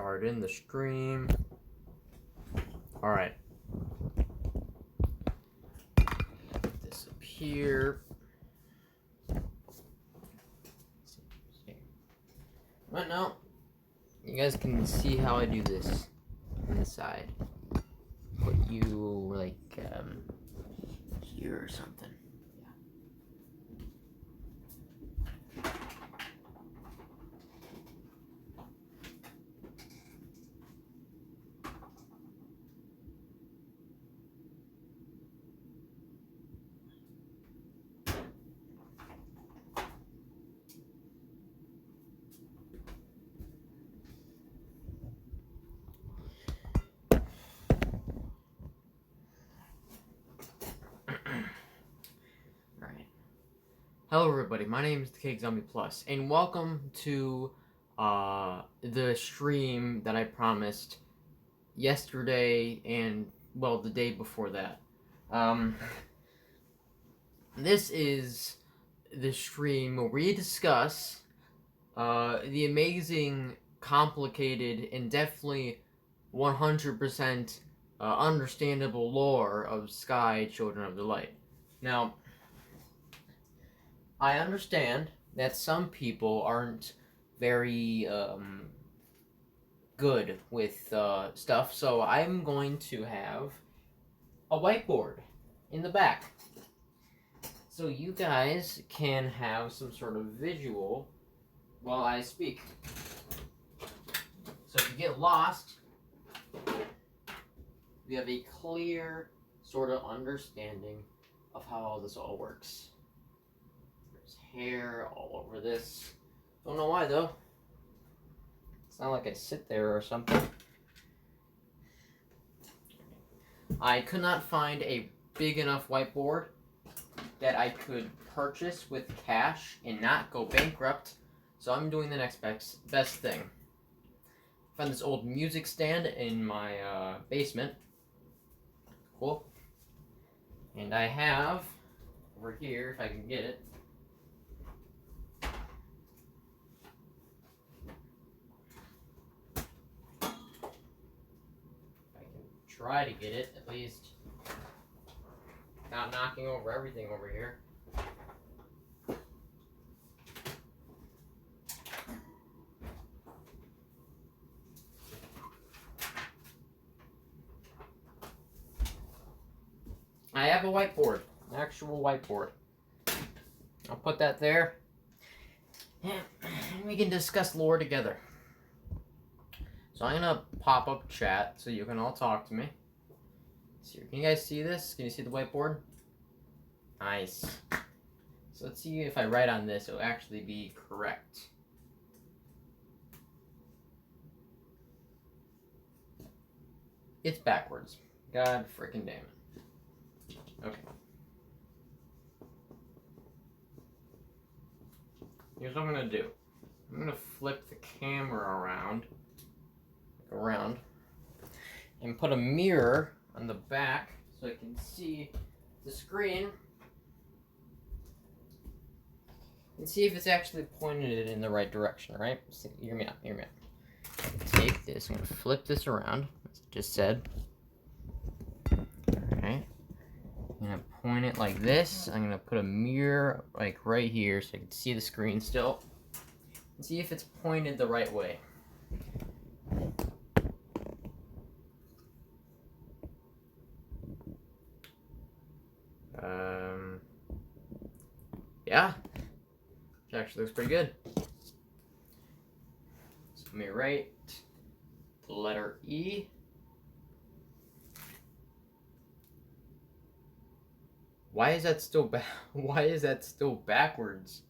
starting the stream. Alright. Put this up here. But no, you guys can see how I do this on the side. Put you like here or something. Hello everybody, my name is the Cake Zombie Plus, and welcome to the stream that I promised yesterday and, well, the day before that. This is the stream where we discuss the amazing, complicated, and definitely 100% understandable lore of Sky Children of the Light. Now, I understand that some people aren't very good with stuff, so I'm going to have a whiteboard in the back. So you guys can have some sort of visual while I speak. So if you get lost, you have a clear sort of understanding of how all this all works. Hair all over this. Don't know why though. It's not like I sit there or something. I could not find a big enough whiteboard that I could purchase with cash and not go bankrupt, so I'm doing the next best thing. I found this old music stand in my basement. Cool. And I have over here, if I can get it, try to get it, at least. Not knocking over everything over here. I have a whiteboard, an actual whiteboard. I'll put that there, and we can discuss lore together. So I'm gonna pop up chat so you can all talk to me. So can you guys see this? Can you see the whiteboard? Nice. So let's see if I write on this, it'll actually be correct. It's backwards. God freaking damn it. Okay. Here's what I'm gonna do. I'm gonna flip the camera around and put a mirror on the back so I can see the screen and see if it's actually pointed in the right direction, right? So, hear me out. Take this, I'm gonna flip this around, as I just said. Alright. I'm gonna point it like this. I'm gonna put a mirror like right here so I can see the screen still. And see if it's pointed the right way. Yeah, which actually looks pretty good. So let me write the letter E. Why is that still backwards?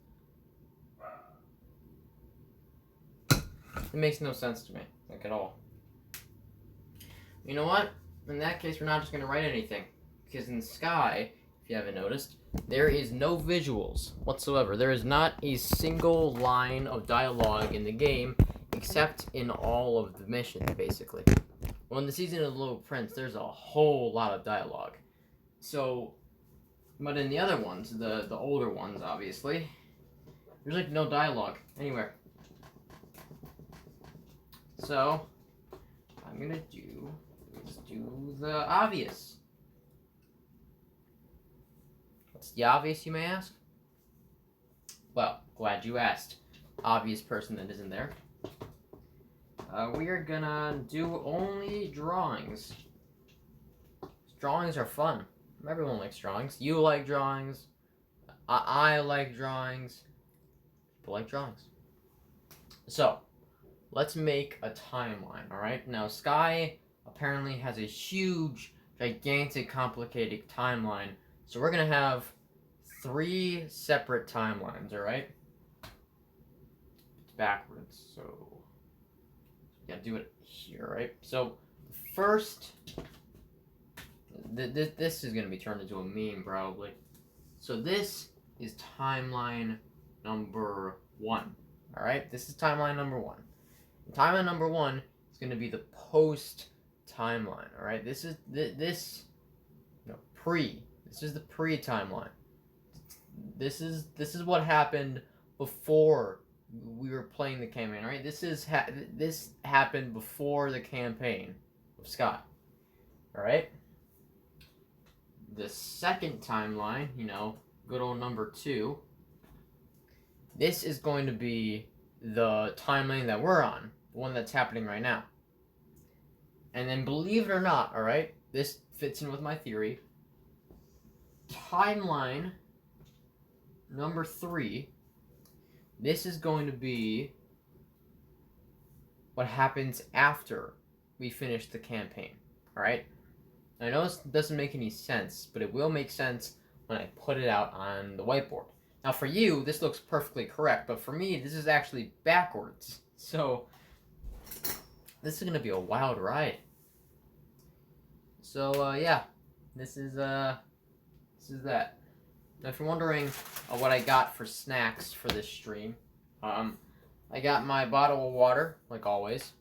It makes no sense to me, like at all. You know what? In that case, we're not just gonna write anything, because in Sky, if you haven't noticed, there is no visuals whatsoever. There is not a single line of dialogue in the game, except in all of the missions, basically. Well, in the Season of the Little Prince, there's a whole lot of dialogue. So, but in the other ones, the older ones, obviously, there's like no dialogue anywhere. So, I'm gonna do is do the obvious. What's the obvious, you may ask? Well, glad you asked. Obvious person that isn't there. We are gonna do only drawings. Drawings are fun. Everyone likes drawings. You like drawings. I like drawings. People like drawings. So, let's make a timeline, alright? Now, Sky apparently has a huge, gigantic, complicated timeline. So we're going to have 3 separate timelines, alright? It's backwards, so we gotta do it here, right? So, first, this is going to be turned into a meme, probably. So this is timeline number 1. Alright, this is timeline number 1. And timeline number 1 is going to be the post timeline. Alright, this is this is the pre timeline. This is what happened before we were playing the campaign. Alright, this happened before the campaign of Sky. Alright, the second timeline, good old number 2. This is going to be the timeline that we're on, the one that's happening right now. And then, believe it or not, alright, this fits in with my theory. Timeline number 3, this is going to be what happens after we finish the campaign, alright? I know this doesn't make any sense, but it will make sense when I put it out on the whiteboard. Now for you, this looks perfectly correct, but for me, this is actually backwards. So, this is going to be a wild ride. So, yeah, this is that. Now if you're wondering what I got for snacks for this stream, I got my bottle of water, like always.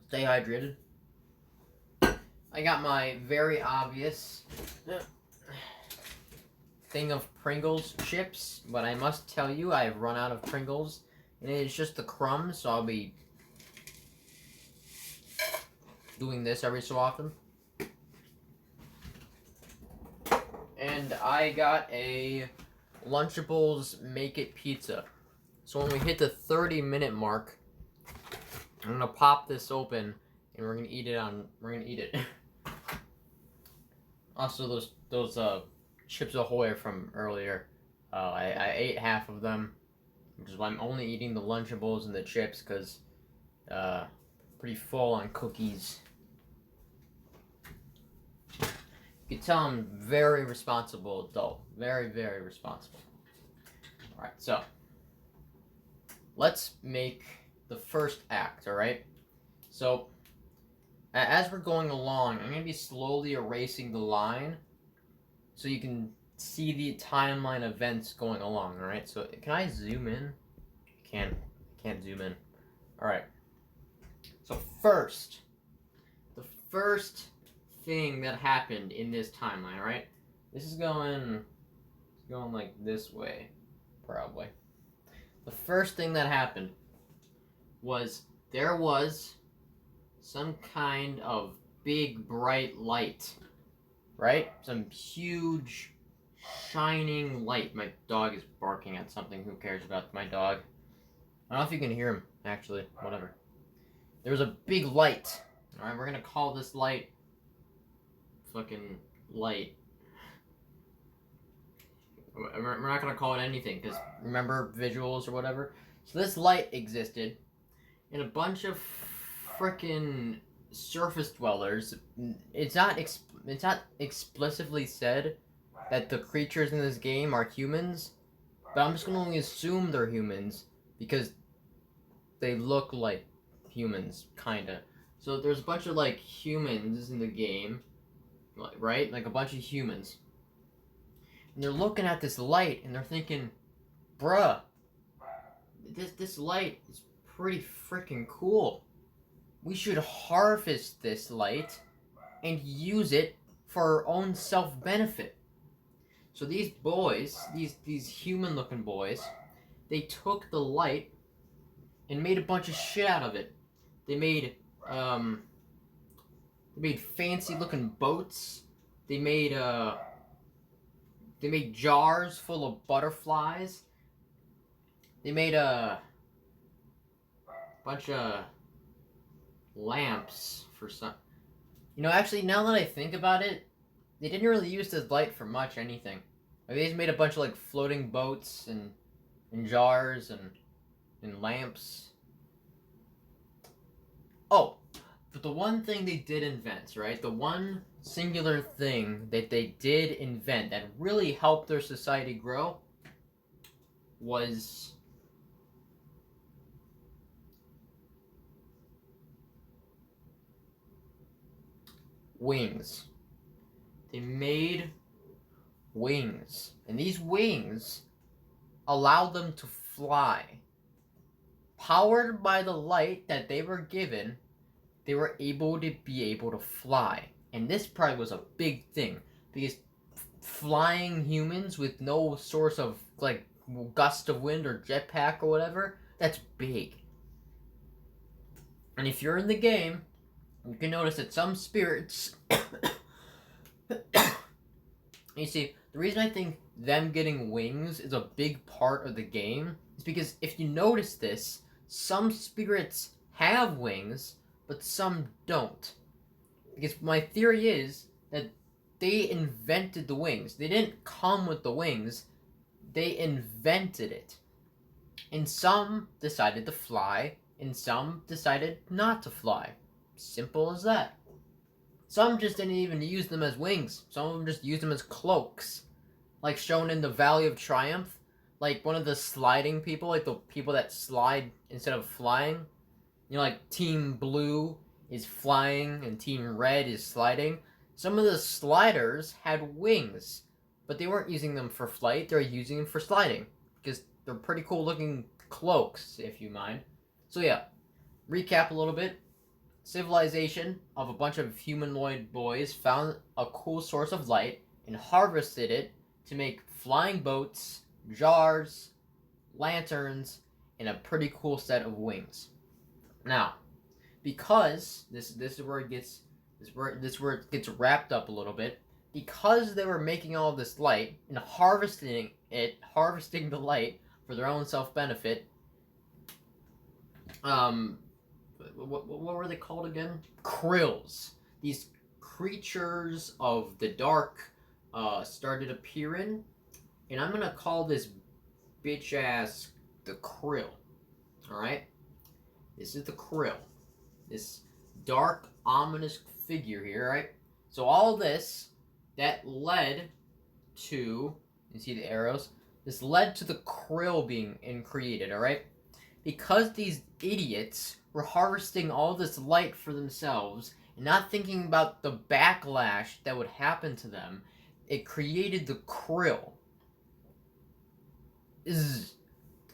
Stay hydrated. I got my very obvious thing of Pringles chips, but I must tell you I have run out of Pringles, and it is just the crumbs, so I'll be doing this every so often. And I got a Lunchables Make It Pizza. So when we hit the 30-minute mark, I'm gonna pop this open and we're gonna eat it. Also, those Chips Ahoy from earlier, I ate half of them, which is why I'm only eating the Lunchables and the chips, because pretty full on cookies. You can tell I'm very responsible adult. Very, very responsible. Alright, so let's make the first act, alright? So, as we're going along, I'm going to be slowly erasing the line so you can see the timeline events going along, alright? So, can I zoom in? Can't zoom in. Alright. So, the first thing that happened in this timeline, alright? This is going like this way, probably. The first thing that happened was there was some kind of big bright light, right? Some huge shining light. My dog is barking at something. Who cares about my dog? I don't know if you can hear him, actually. Whatever. There was a big light. Alright, we're gonna call this light fucking light. We're not gonna call it anything, because remember visuals or whatever? So this light existed, and a bunch of frickin' surface dwellers. It's not explicitly said that the creatures in this game are humans, but I'm just gonna only assume they're humans because they look like humans, kinda. So there's a bunch of like humans in the game, right? Like a bunch of humans. And they're looking at this light and they're thinking, bruh, this light is pretty freaking cool. We should harvest this light and use it for our own self-benefit. So these boys, these human-looking boys, they took the light and made a bunch of shit out of it. They made fancy looking boats. They made jars full of butterflies. They made a bunch of lamps for some. Actually, now that I think about it, they didn't really use this light for much anything. Like, they just made a bunch of like floating boats and jars and lamps. Oh, but the one thing they did invent, right? The one singular thing that they did invent that really helped their society grow was wings. They made wings. And these wings allowed them to fly. Powered by the light that they were given, they were able to fly. And this probably was a big thing, because flying humans with no source of like gust of wind or jetpack or whatever, that's big. And if you're in the game, you can notice that some spirits you see, the reason I think them getting wings is a big part of the game is because if you notice this, some spirits have wings, but some don't. Because my theory is that they invented the wings. They didn't come with the wings, they invented it. And some decided to fly, and some decided not to fly. Simple as that. Some just didn't even use them as wings. Some of them just used them as cloaks. Like shown in the Valley of Triumph. Like one of the sliding people, like the people that slide instead of flying. Like Team Blue is flying and Team Red is sliding. Some of the sliders had wings, but they weren't using them for flight, they were using them for sliding. Because they're pretty cool looking cloaks, if you mind. So yeah, recap a little bit. Civilization of a bunch of humanoid boys found a cool source of light and harvested it to make flying boats, jars, lanterns, and a pretty cool set of wings. Now, because this is where it gets wrapped up a little bit, because they were making all this light and harvesting the light for their own self-benefit, what were they called again? Krills. These creatures of the dark started appearing, and I'm gonna call this bitch ass the Krill. Alright? This is the Krill. This dark, ominous figure here, right? So all this, that led to, you see the arrows? This led to the Krill being created, alright? Because these idiots were harvesting all this light for themselves and not thinking about the backlash that would happen to them, it created the Krill.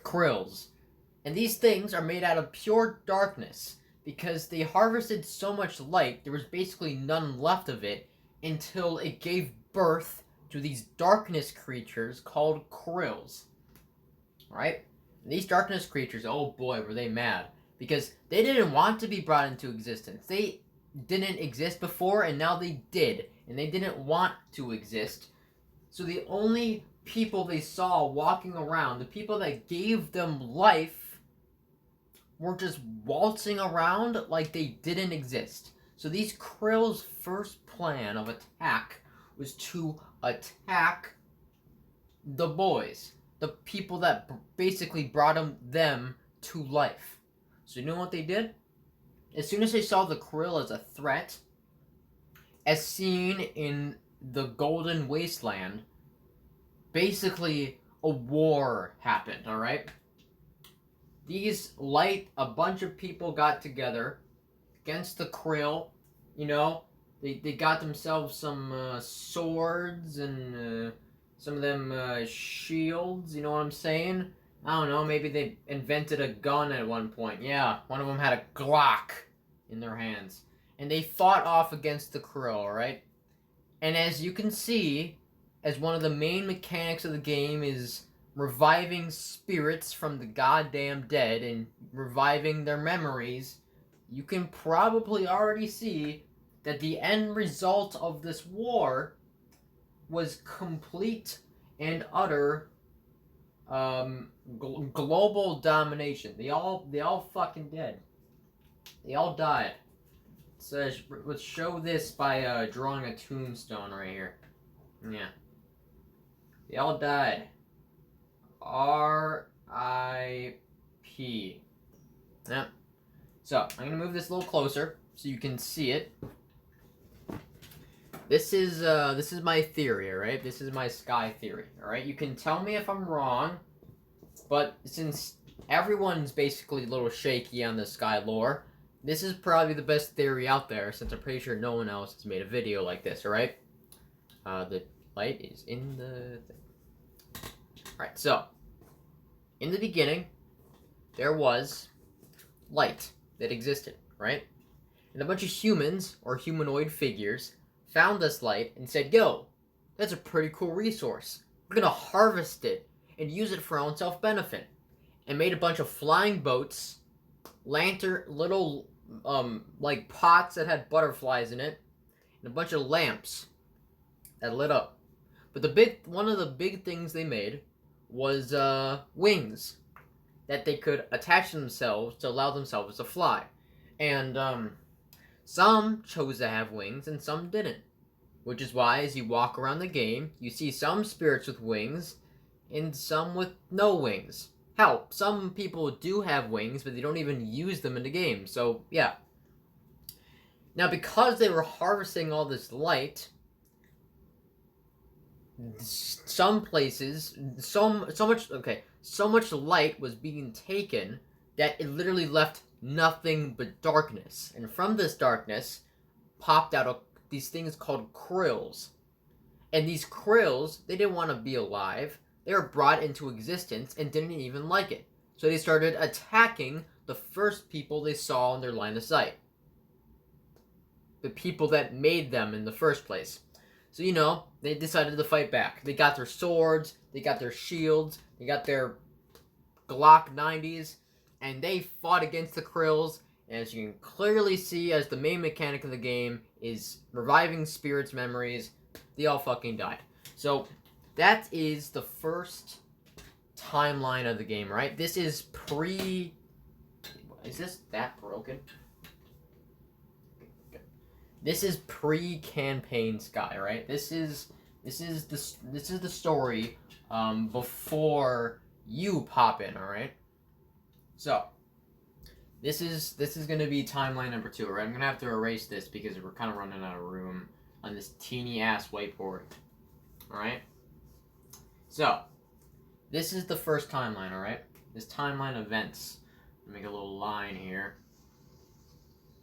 Krills. And these things are made out of pure darkness. Because they harvested so much light, there was basically none left of it until it gave birth to these darkness creatures called Krills. Right? And these darkness creatures, oh boy, were they mad. Because they didn't want to be brought into existence. They didn't exist before, and now they did. And they didn't want to exist. So the only people they saw walking around, the people that gave them life, were just waltzing around like they didn't exist. So these Krill's first plan of attack was to attack the boys. The people that basically brought them to life. So you know what they did? As soon as they saw the Krill as a threat, as seen in the Golden Wasteland, basically a war happened, alright? A bunch of people got together against the Krill, they got themselves some swords and some of them shields, you know what I'm saying? I don't know, maybe they invented a gun at one point. Yeah, one of them had a Glock in their hands. And they fought off against the Krill, alright? And as you can see, as one of the main mechanics of the game is reviving spirits from the goddamn dead and reviving their memories, you can probably already see that the end result of this war was complete and utter global domination. They all fucking dead. They all died. So let's show this by drawing a tombstone right here. Yeah. They all died. R.I.P. Yeah. So I'm gonna move this a little closer so you can see it. This is my theory, alright? This is my sky theory, alright? You can tell me if I'm wrong, but since everyone's basically a little shaky on the sky lore, this is probably the best theory out there, since I'm pretty sure no one else has made a video like this, alright? The light is in the thing. Alright, so, in the beginning, there was light that existed, right? And a bunch of humans, or humanoid figures, found this light and said, yo, that's a pretty cool resource. We're gonna harvest it and use it for our own self-benefit. And made a bunch of flying boats, little, like pots that had butterflies in it, and a bunch of lamps that lit up. But one of the big things they made was, wings that they could attach themselves to allow themselves to fly. And, some chose to have wings and some didn't. Which is why, as you walk around the game, you see some spirits with wings and some with no wings. Hell, some people do have wings, but they don't even use them in the game. So, yeah. Now, because they were harvesting all this light, some places, so much light was being taken that it literally left nothing but darkness. And from this darkness popped out these things called krills. And these krills, they didn't want to be alive. They were brought into existence and didn't even like it. So they started attacking the first people they saw in their line of sight. The people that made them in the first place. So, you know, they decided to fight back. They got their swords, they got their shields, they got their Glock 90s, and they fought against the krills. And as you can clearly see, as the main mechanic of the game is reviving spirits' memories, they all fucking died. So, that is the first timeline of the game, right? This is Is this that broken? This is pre-campaign Sky, right? This is the story before you pop in, all right? So, this is gonna be timeline number 2, right? I'm gonna have to erase this because we're kind of running out of room on this teeny ass whiteboard. All right. So, this is the first timeline, all right? This timeline events. Make a little line here,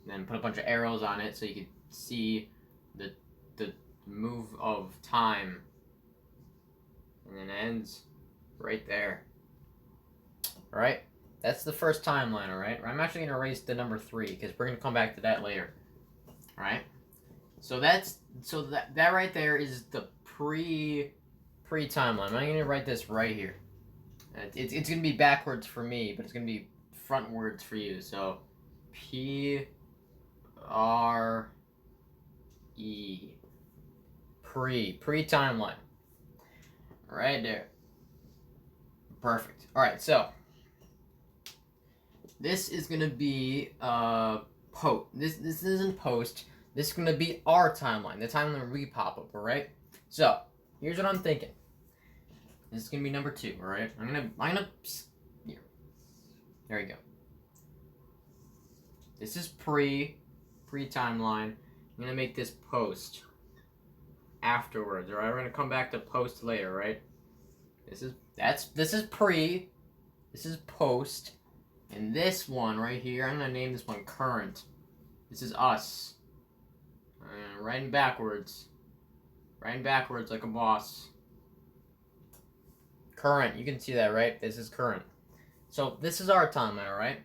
and then put a bunch of arrows on it so you can see the move of time, and then it ends right there. All right. That's the first timeline, alright? I'm actually going to erase the number 3, because we're going to come back to that later. Alright? So that right there is the pre-timeline. I'm going to write this right here. It's going to be backwards for me, but it's going to be frontwards for you. So, P-R-E. Pre-timeline. Right there. Perfect. Alright, so this is gonna be this isn't post. This is gonna be our timeline, the timeline we pop up, alright? So, here's what I'm thinking. This is gonna be number 2, alright? I'm gonna here. There you go. This is pre-timeline. I'm gonna make this post afterwards, alright? We're gonna come back to post later, right? This is pre, this is post. And this one right here, I'm going to name this one current. This is us. Writing backwards. Writing backwards like a boss. Current, you can see that, right? This is current. So, this is our timeline, alright?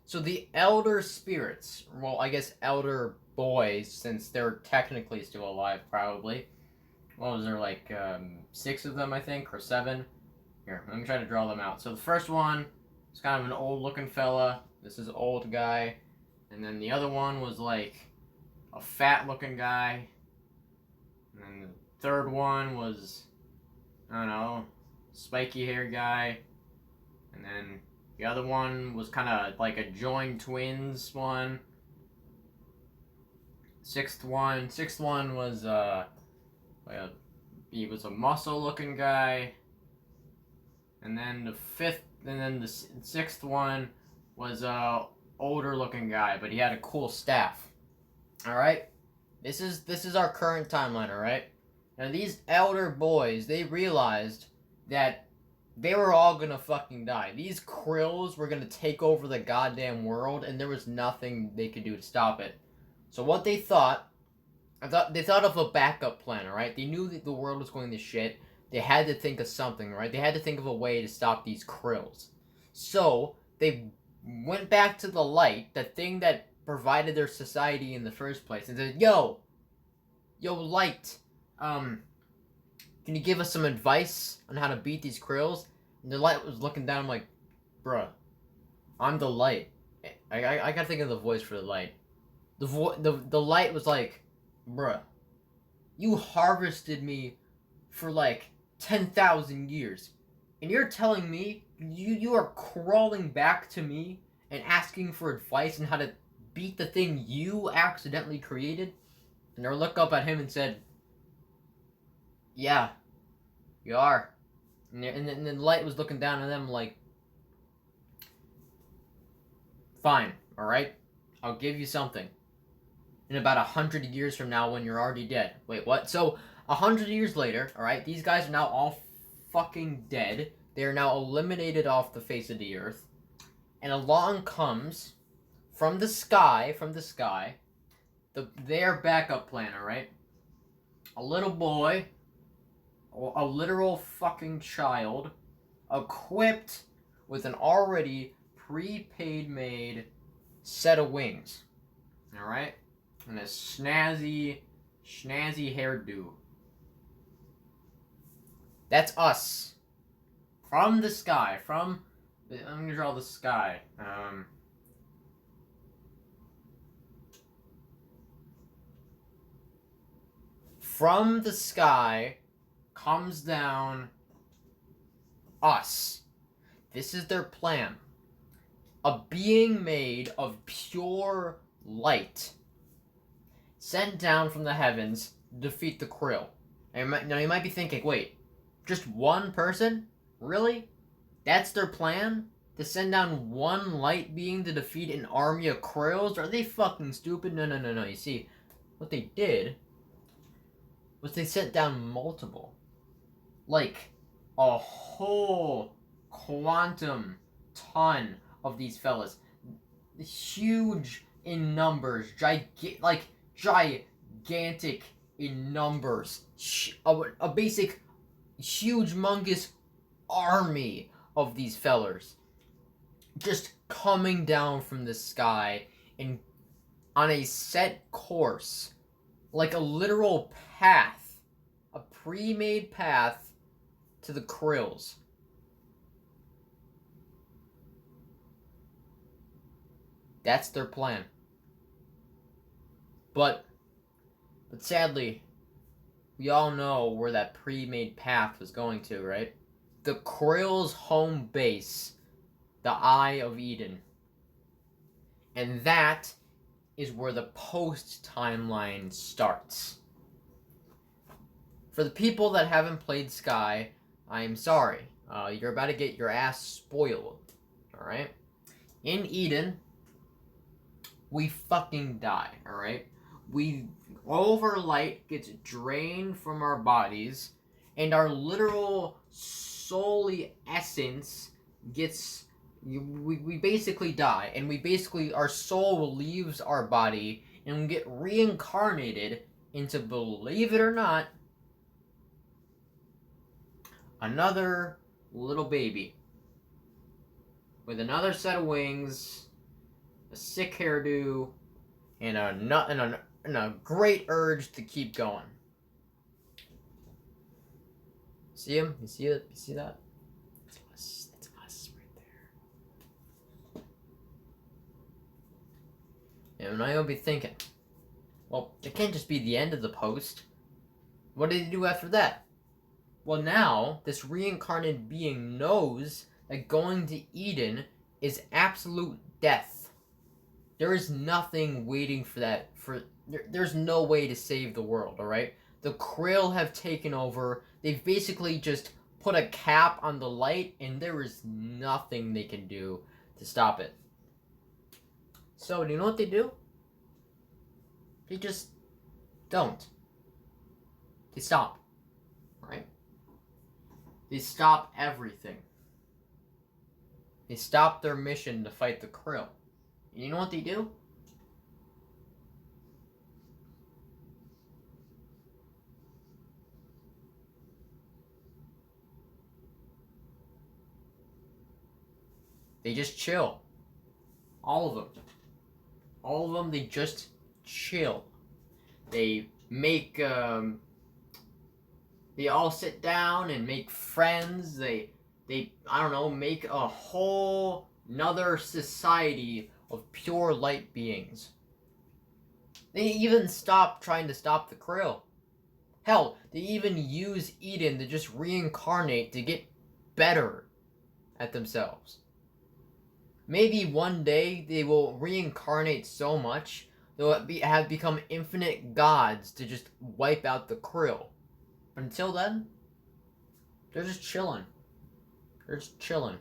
So, the elder spirits, well, I guess elder boys, since they're technically still alive, probably. What was there, like, 6 of them, I think, or 7? Here, let me try to draw them out. So the first one is kind of an old-looking fella. This is an old guy. And then the other one was like a fat-looking guy. And then the third one was, I don't know, spiky hair guy. And then the other one was kind of like a joined twins one. Sixth one was he was a muscle-looking guy. And then the sixth one was a older-looking guy, but he had a cool staff. All right, this is our current timeline. All right, now these elder boys, they realized that they were all gonna fucking die. These Krills were gonna take over the goddamn world, and there was nothing they could do to stop it. So what they thought, they thought of a backup plan. All right, they knew that the world was going to shit. They had to think of something, right? They had to think of a way to stop these Krills. So they went back to the light, the thing that provided their society in the first place, and said, yo, light, can you give us some advice on how to beat these Krills? And the light was looking down, like, bruh, I'm the light. I gotta think of the voice for the light. The light was like, bruh, you harvested me for like 10,000 years, and you're telling me you are crawling back to me and asking for advice on how to beat the thing you accidentally created? And they looked up at him and said, yeah, you are. And then Light was looking down at them like, fine, alright, I'll give you something. In about 100 years from now, when you're already dead. Wait, what? So 100 years later, alright, these guys are now all fucking dead. They are now eliminated off the face of the earth. And along comes, from the sky, their backup plan, alright? A little boy, a literal fucking child, equipped with an already prepaid made set of wings. Alright? And a snazzy hairdo. That's us. From the sky. I'm gonna draw the sky. From the sky comes down us. This is their plan. A being made of pure light, sent down from the heavens to defeat the Krill. Now you might be thinking, wait, just one person? Really? That's their plan? To send down one light being to defeat an army of Krills? Are they fucking stupid? No. You see, what they did was they sent down multiple. Like, a whole quantum ton of these fellas. Huge in numbers. Gigantic in numbers. A basic, huge, humongous army of these fellers. Just coming down from the sky and on a set course. Like a literal path. A pre-made path to the Krills. That's their plan. But sadly, we all know where that pre-made path was going to, right? The Krill's home base, the Eye of Eden. And that is where the post-timeline starts. For the people that haven't played Sky, I am sorry. You're about to get your ass spoiled. Alright? In Eden, we fucking die, alright? All of our light gets drained from our bodies, and our literal soully essence gets... We basically die, and our soul leaves our body, and we get reincarnated into, believe it or not, another little baby. With another set of wings, a sick hairdo, and a great urge to keep going. See him? You see it? You see that? And now you'll be thinking, well, it can't just be the end of the post. What did he do after that? Well, now this reincarnated being knows that going to Eden is absolute death. There is nothing waiting for that. There's no way to save the world, alright? The Krill have taken over. They've basically just put a cap on the light, and there is nothing they can do to stop it. So, do you know what they do? They just don't. They stop. Right? They stop everything. They stop their mission to fight the Krill. And you know what they do? They just chill. All of them. All of them, they just chill. They make, they all sit down and make friends. They, I don't know, make a whole another society of pure light beings. They even stop trying to stop the Krill. Hell, they even use Eden to just reincarnate to get better at themselves. Maybe one day they will reincarnate so much they'll have become infinite gods to just wipe out the Krill. But until then, they're just chilling. They're just chilling.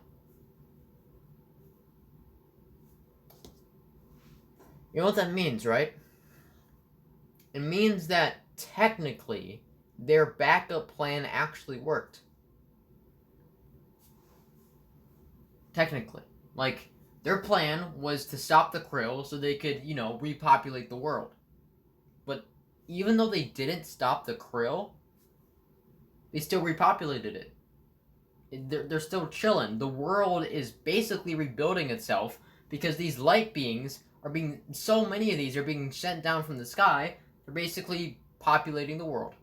You know what that means, right? It means that technically their backup plan actually worked. Technically. Like, their plan was to stop the Krill so they could, repopulate the world. But even though they didn't stop the Krill, they still repopulated it. They're still chilling. The world is basically rebuilding itself because these light beings so many of these are being sent down from the sky. They're basically populating the world.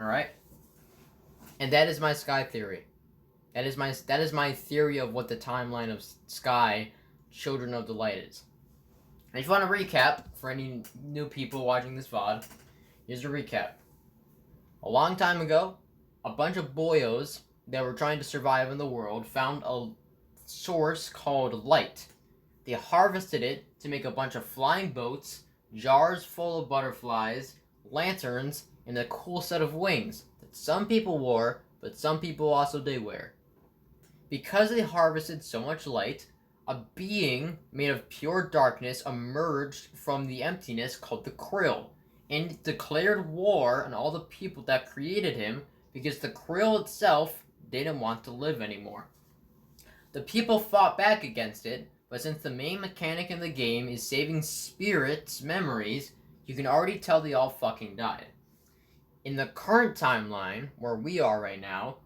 Alright? And that is my sky theory. That is my theory of what the timeline of Sky, Children of the Light is. And if you want to recap, for any new people watching this VOD, here's a recap. A long time ago, a bunch of boyos that were trying to survive in the world found a source called light. They harvested it to make a bunch of flying boats, jars full of butterflies, lanterns, and a cool set of wings that some people wore, but some people also did wear. Because they harvested so much light, a being made of pure darkness emerged from the emptiness called the Krill, and declared war on all the people that created him because the Krill itself didn't want to live anymore. The people fought back against it, but since the main mechanic in the game is saving spirits' memories, you can already tell they all fucking died. In the current timeline, where we are right now,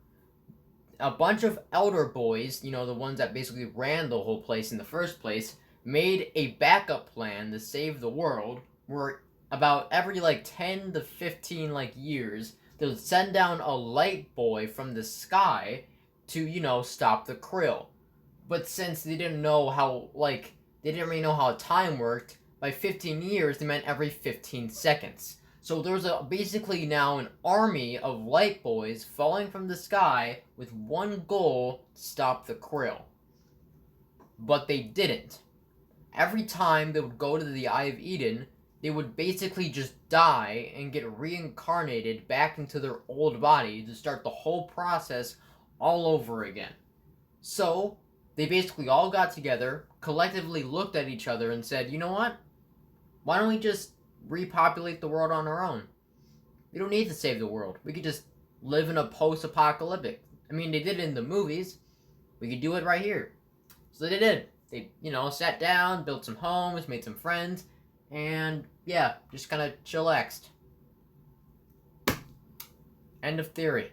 a bunch of elder boys, the ones that basically ran the whole place in the first place, made a backup plan to save the world, where about every 10 to 15 years, they'll send down a light boy from the sky to, stop the Krill. But since they didn't know how, they didn't really know how time worked, by 15 years, they meant every 15 seconds. So there's basically now an army of light boys falling from the sky with one goal: to stop the Krill. But they didn't. Every time they would go to the Eye of Eden, they would basically just die and get reincarnated back into their old body to start the whole process all over again. So they basically all got together, collectively looked at each other and said, you know what? Why don't we just repopulate the world on our own? We don't need to save the world. We could just live in a post-apocalyptic. I mean, they did it in the movies. We could do it right here. So they did. They, sat down, built some homes, made some friends, and, yeah, just kind of chillaxed. End of theory.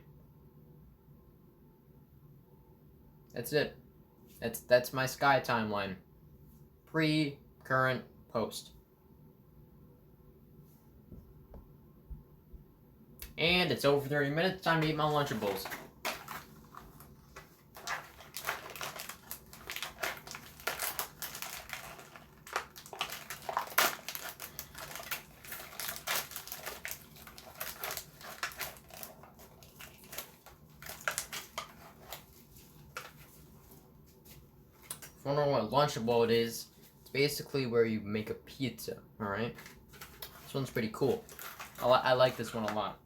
That's it. That's my Sky timeline. Pre, current, post. And it's over 30 minutes. Time to eat my Lunchables. don't know what Lunchable it is, it's basically where you make a pizza, alright? This one's pretty cool. I like this one a lot.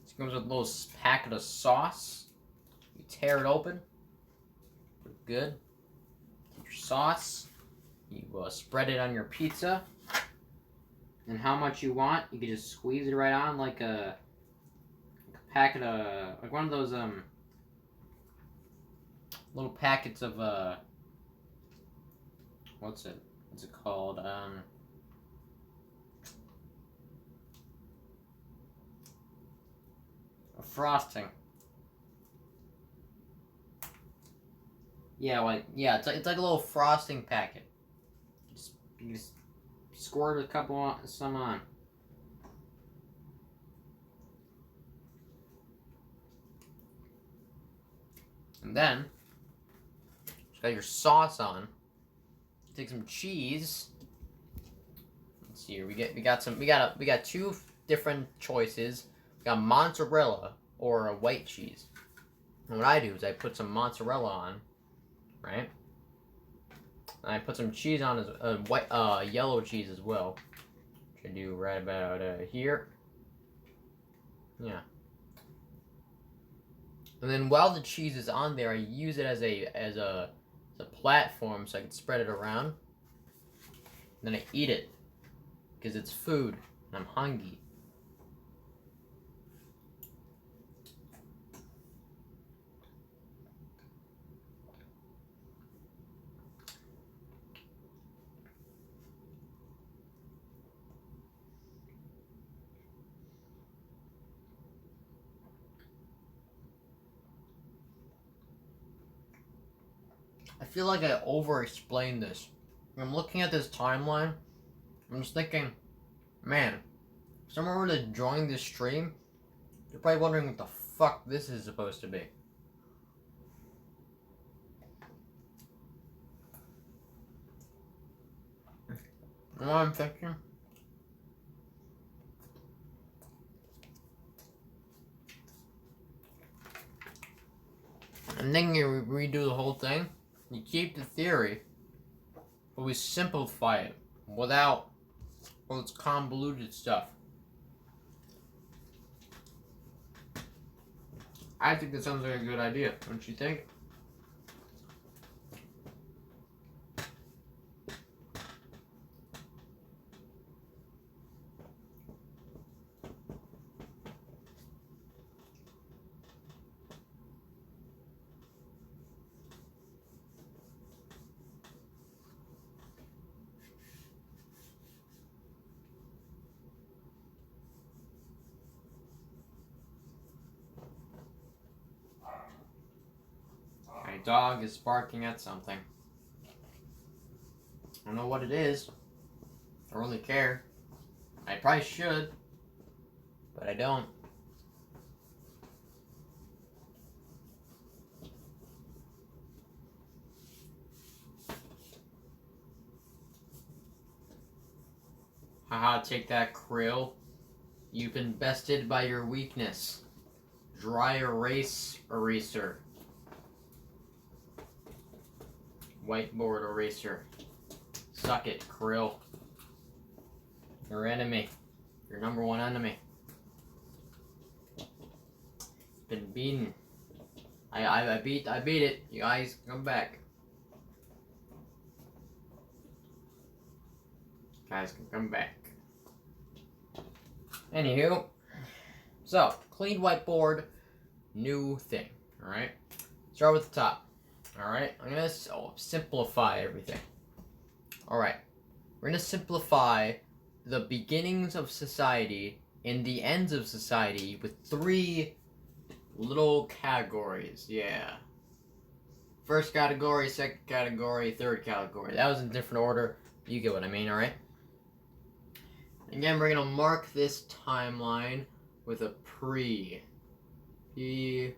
This comes with a little packet of sauce. You tear it open. Good. Get your sauce. You spread it on your pizza. And how much you want, you can just squeeze it right on like a packet of, like one of those little packets of what's it called, a frosting. Yeah, it's like a little frosting packet. You just squirt some on. And then just got your sauce on. Take some cheese. Let's see here. We got two different choices. We got mozzarella or a white cheese. And what I do is I put some mozzarella on, right? And I put some cheese on as white yellow cheese as well. Which I do right about here. Yeah. And then while the cheese is on there, I use it as a platform so I can spread it around. And then I eat it because it's food and I'm hungry. I feel like I over-explained this. When I'm looking at this timeline, I'm just thinking, man, if someone were to join this stream, they're probably wondering what the fuck this is supposed to be. You know what I'm thinking? I'm thinking we redo the whole thing. You keep the theory, but we simplify it without all its convoluted stuff. I think that sounds like a good idea, don't you think? My dog is barking at something. I don't know what it is. I don't really care. I probably should, but I don't. Haha, take that, Krill. You've been bested by your weakness. Dry erase eraser. Whiteboard eraser. Suck it, Krill. Your enemy. Your number one enemy. Been beaten. I beat it. You guys come back. Guys can come back. Anywho. So, clean whiteboard, new thing. Alright? Start with the top. Alright? I'm gonna simplify everything. Alright. We're gonna simplify the beginnings of society and the ends of society with 3 little categories. Yeah. First category, second category, third category. That was in different order. You get what I mean, alright? Again, we're gonna mark this timeline with a pre. P-R-E.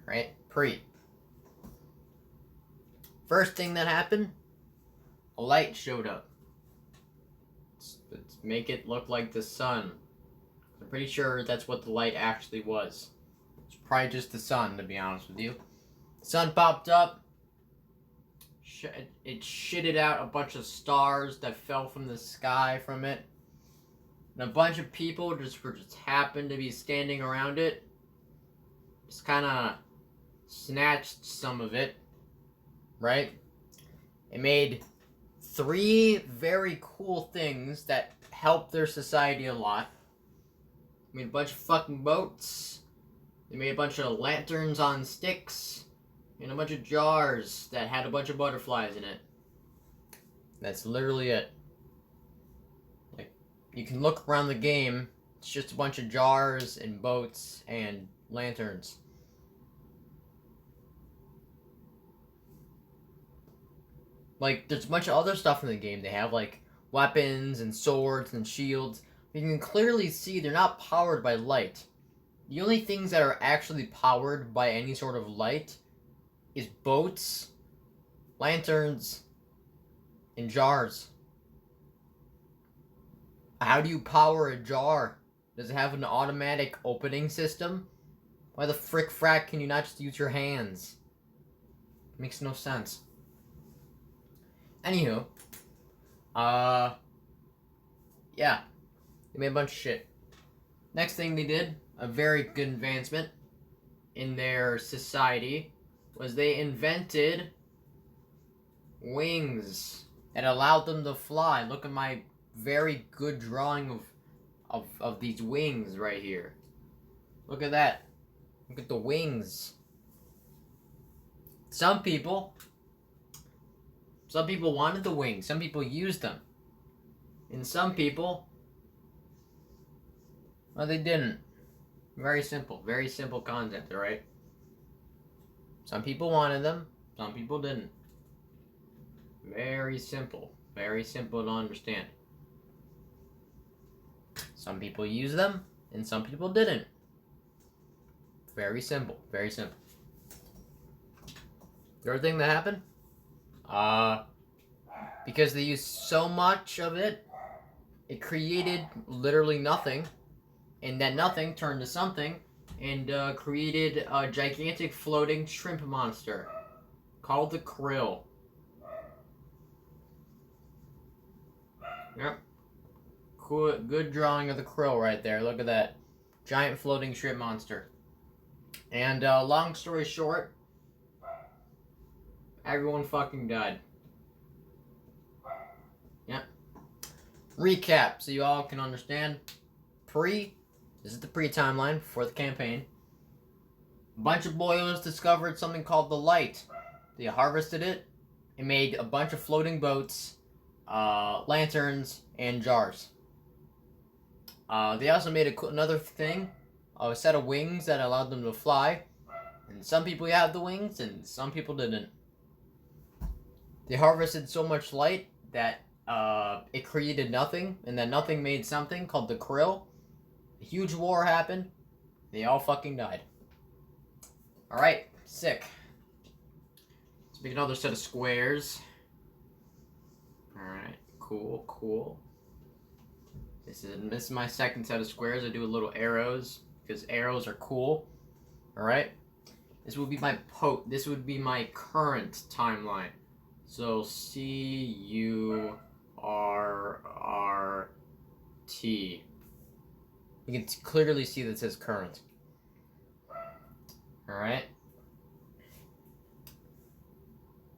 Right? Pre. First thing that happened, a light showed up. Let's make it look like the sun. I'm pretty sure that's what the light actually was. It's probably just the sun, to be honest with you. Sun popped up. It shitted out a bunch of stars that fell from the sky from it. And a bunch of people just happened to be standing around it. Just kind of snatched some of it. Right? It made 3 very cool things that helped their society a lot. They made a bunch of fucking boats. They made a bunch of lanterns on sticks. And a bunch of jars that had a bunch of butterflies in it. That's literally it. Like, you can look around the game. It's just a bunch of jars and boats and lanterns. Like, there's a bunch of other stuff in the game. They have, like, weapons and swords and shields. You can clearly see they're not powered by light. The only things that are actually powered by any sort of light is boats, lanterns, and jars. How do you power a jar? Does it have an automatic opening system? Why the frick frack can you not just use your hands? It makes no sense. Anywho, yeah, they made a bunch of shit. Next thing they did, a very good advancement in their society, was they invented wings that allowed them to fly. Look at my very good drawing of these wings right here. Look at that. Look at the wings. Some people wanted the wings. Some people used them. And some people, well, they didn't. Very simple concept, alright? Some people wanted them, some people didn't. Very simple to understand. Some people used them, and some people didn't. Very simple. Third thing that happened, because they used so much of it, it created literally nothing, and that nothing turned to something, and created a gigantic floating shrimp monster called the krill. Yep. Cool, good drawing of the krill right there. Look at that. Giant floating shrimp monster. And long story short, everyone fucking died. Yep. Recap so you all can understand. This is the pre-timeline for the campaign. A bunch of boys discovered something called the light. They harvested it and made a bunch of floating boats, lanterns, and jars. They also made another thing, a set of wings that allowed them to fly. And some people have the wings and some people didn't. They harvested so much light that it created nothing, and that nothing made something called the krill. A huge war happened. They all fucking died. Alright, sick. Let's make another set of squares. Alright, cool. This is my second set of squares. I do a little arrows because arrows are cool. Alright. This would be my current timeline. So CURRT. You can clearly see that it says current. Alright.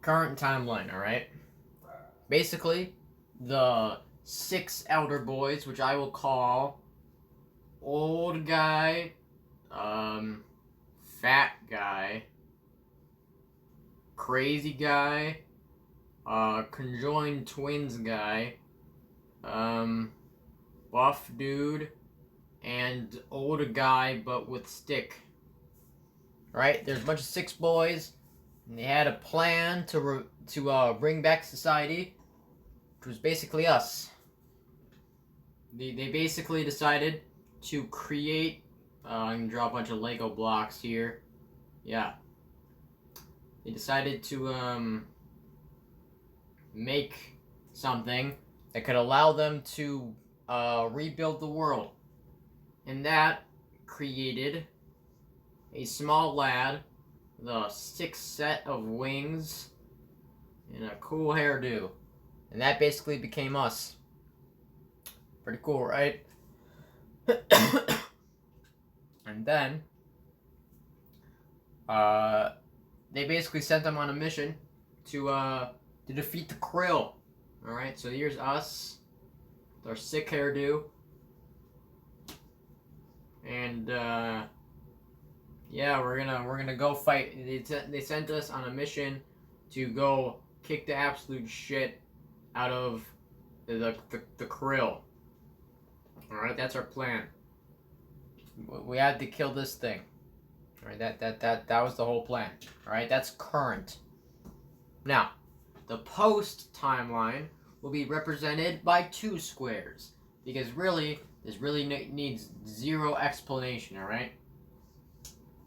Current timeline, alright? Basically, the 6 elder boys, which I will call old guy, fat guy, crazy guy, conjoined twins guy, buff dude, and older guy but with stick. Right? There's a bunch of 6 boys, and they had a plan to bring back society, which was basically us. They basically decided to create. I can draw a bunch of Lego blocks here. Yeah. They decided to make something that could allow them to rebuild the world. And that created a small lad the 6th set of wings and a cool hairdo. And that basically became us. Pretty cool, right? And then, they basically sent them on a mission to defeat the Krill. Alright, so here's us, with our sick hairdo. And, yeah, we're gonna go fight. They sent us on a mission to go kick the absolute shit out of the Krill. Alright, that's our plan. We had to kill this thing. Alright, that was the whole plan. Alright, that's current. Now, the post timeline will be represented by 2 squares. Because really, this really needs 0 explanation, alright?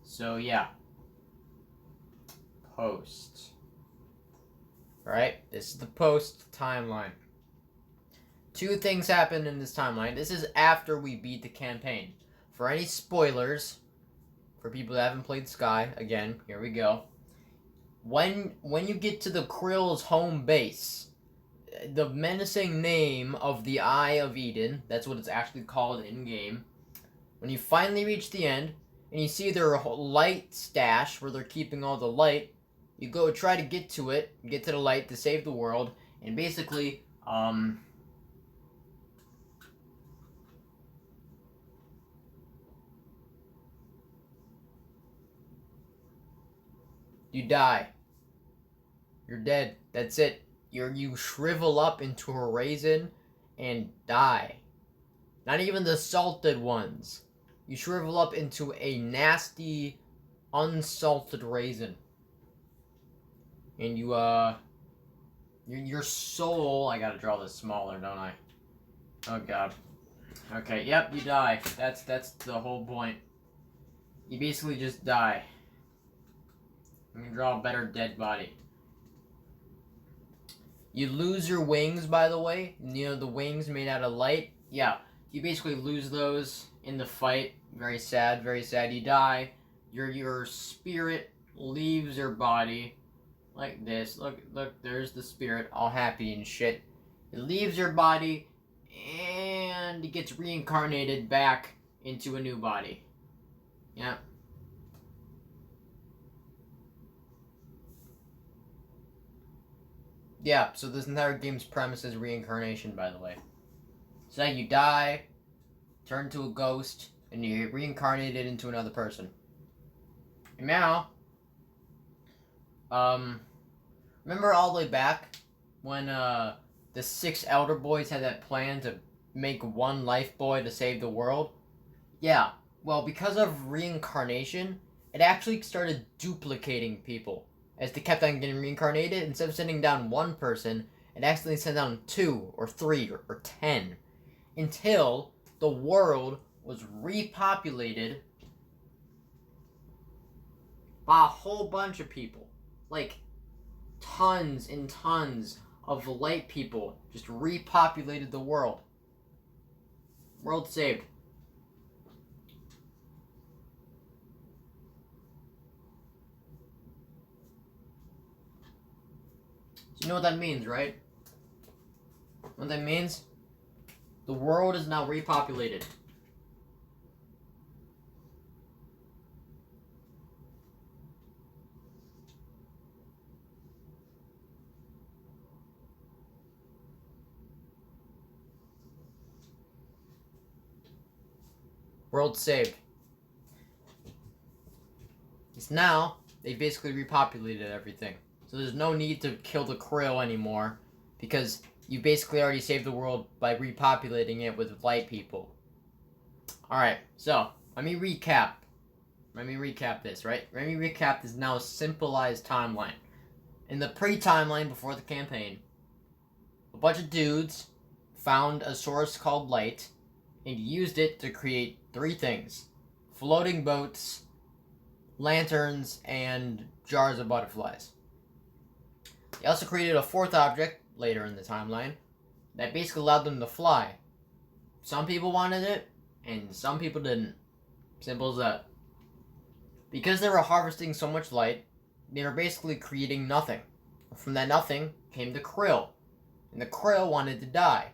So, yeah. Post. Alright, this is the post timeline. 2 things happen in this timeline. This is after we beat the campaign. For any spoilers, for people that haven't played Sky, again, here we go. When you get to the Krill's home base, the menacing name of the Eye of Eden, that's what it's actually called in-game, when you finally reach the end, and you see their light stash, where they're keeping all the light, you go try to get to it, get to the light to save the world, and basically, you die. You're dead. That's it. You shrivel up into a raisin and die. Not even the salted ones. You shrivel up into a nasty, unsalted raisin. And your soul... I gotta draw this smaller, don't I? Oh god. Okay, yep, you die. That's the whole point. You basically just die. I'm gonna draw a better dead body. You lose your wings, by the way. You know, the wings made out of light. Yeah, you basically lose those in the fight. Very sad, very sad. You die. Your spirit leaves your body like this. Look, there's the spirit, all happy and shit. It leaves your body, and it gets reincarnated back into a new body. Yeah. Yeah, so this entire game's premise is reincarnation, by the way. So you die, turn to a ghost, and you get reincarnated into another person. And now, remember all the way back when the 6 elder boys had that plan to make one life boy to save the world? Yeah, well, because of reincarnation, it actually started duplicating people. As they kept on getting reincarnated, instead of sending down one person, it accidentally sent down 2 or 3 or 10. Until the world was repopulated by a whole bunch of people. Like, tons and tons of light people just repopulated the world. World saved. You know what that means, right? What that means? The world is now repopulated. World saved. It's now, they basically repopulated everything. So there's no need to kill the Krill anymore, because you basically already saved the world by repopulating it with light people. Alright, so, let me recap. Let me recap this, right? Let me recap this now simplified timeline. In the pre-timeline before the campaign, a bunch of dudes found a source called light, and used it to create 3 things. Floating boats, lanterns, and jars of butterflies. They also created a 4th object, later in the timeline, that basically allowed them to fly. Some people wanted it, and some people didn't. Simple as that. Because they were harvesting so much light, they were basically creating nothing. From that nothing came the krill, and the krill wanted to die.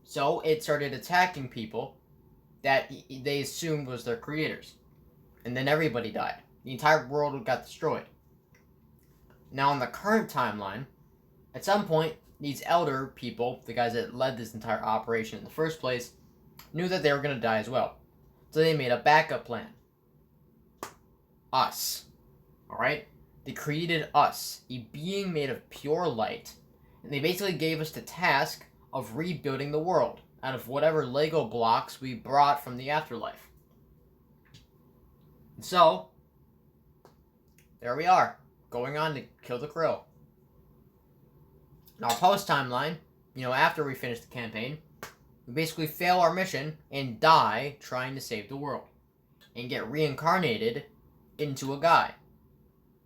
So it started attacking people that they assumed was their creators. And then everybody died. The entire world got destroyed. Now, in the current timeline, at some point, these elder people, the guys that led this entire operation in the first place, knew that they were going to die as well. So they made a backup plan. Us. Alright? They created us, a being made of pure light, and they basically gave us the task of rebuilding the world out of whatever Lego blocks we brought from the afterlife. And so, there we are, going on to kill the krill. In our post-timeline, after we finish the campaign, we basically fail our mission and die trying to save the world. And get reincarnated into a guy.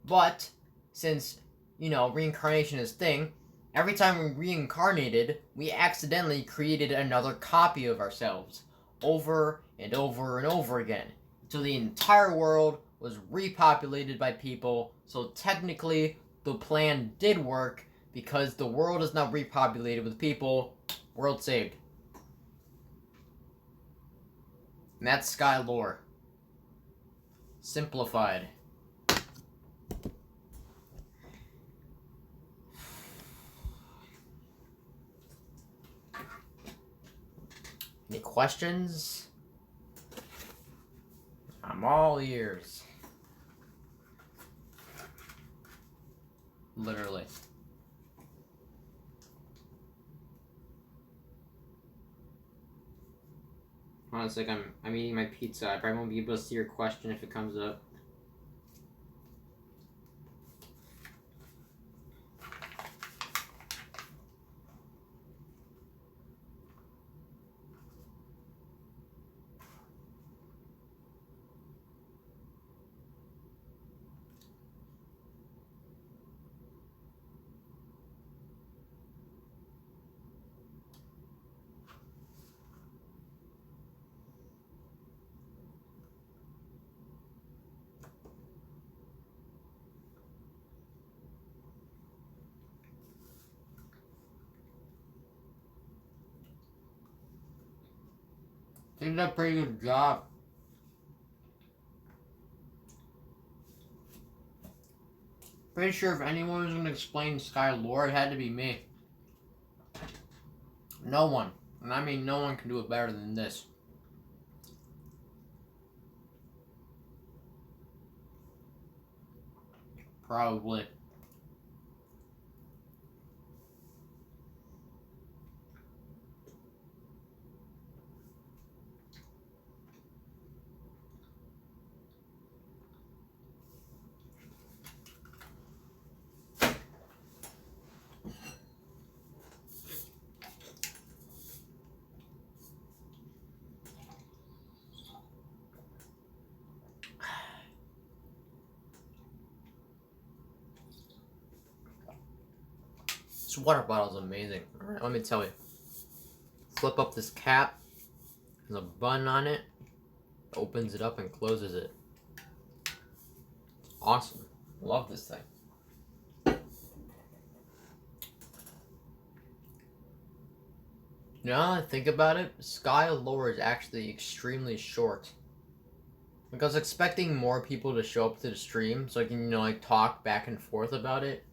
But, since, reincarnation is a thing, every time we reincarnated, we accidentally created another copy of ourselves. Over and over and over again. Until the entire world was repopulated by people. So technically, the plan did work, because the world is now repopulated with people. World saved. And that's Sky lore. Simplified. Any questions? I'm all ears. Literally. Honestly, I'm eating my pizza. I probably won't be able to see your question if it comes up. I think you did a pretty good job. Pretty sure if anyone was going to explain Sky lore, it had to be me. No one. And I mean no one can do it better than this. Probably. This water bottle is amazing. Alright, let me tell you. Flip up this cap. There's a button on it. Opens it up and closes it. It's awesome. Love this thing. Now that I think about it, Sky lore is actually extremely short. Like, I was expecting more people to show up to the stream so I can, talk back and forth about it.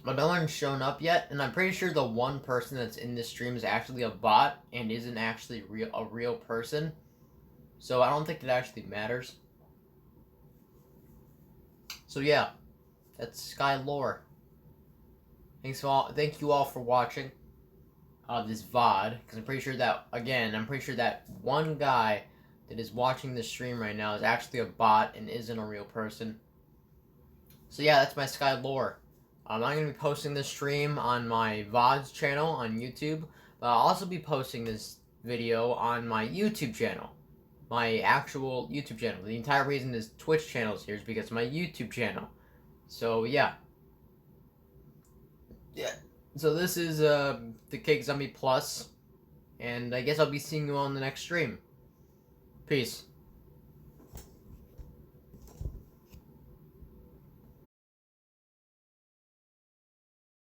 But no one's shown up yet, and I'm pretty sure the one person that's in this stream is actually a bot and isn't actually a real person. So I don't think it actually matters. So yeah, that's Sky lore. Thank you all for watching this VOD, because I'm pretty sure that one guy that is watching this stream right now is actually a bot and isn't a real person. So yeah, that's my Sky lore. I'm going to be posting this stream on my VODs channel on YouTube, but I'll also be posting this video on my YouTube channel. My actual YouTube channel. The entire reason this Twitch channel is here is because of my YouTube channel. So, yeah. So this is the Cake Zombie Plus, and I guess I'll be seeing you all in the next stream. Peace.